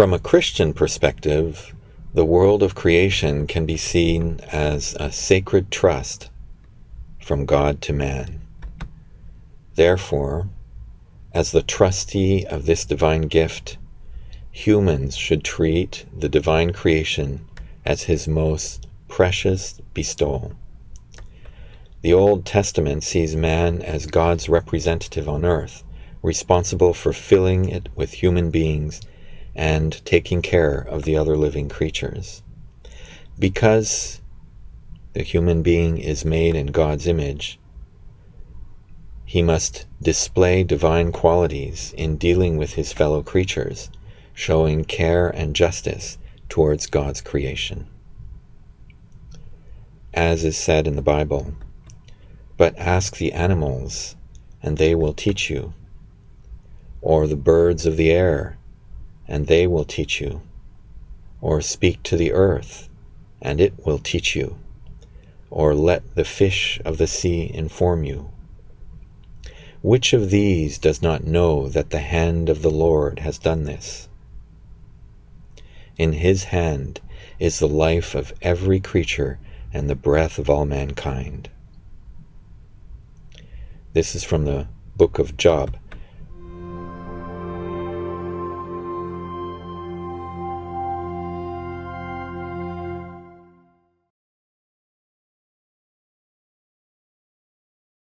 From a Christian perspective, the world of creation can be seen as a sacred trust from God to man. Therefore, as the trustee of this divine gift, humans should treat the divine creation as his most precious bestowal. The Old Testament sees man as God's representative on earth, responsible for filling it with human beings and taking care of the other living creatures. Because the human being is made in God's image, he must display divine qualities in dealing with his fellow creatures, showing care and justice towards God's creation. As is said in the Bible, "But ask the animals, and they will teach you, or the birds of the air, and they will teach you, or speak to the earth, and it will teach you, or let the fish of the sea inform you. Which of these does not know that the hand of the Lord has done this? In his hand is the life of every creature and the breath of all mankind." This is from the book of Job,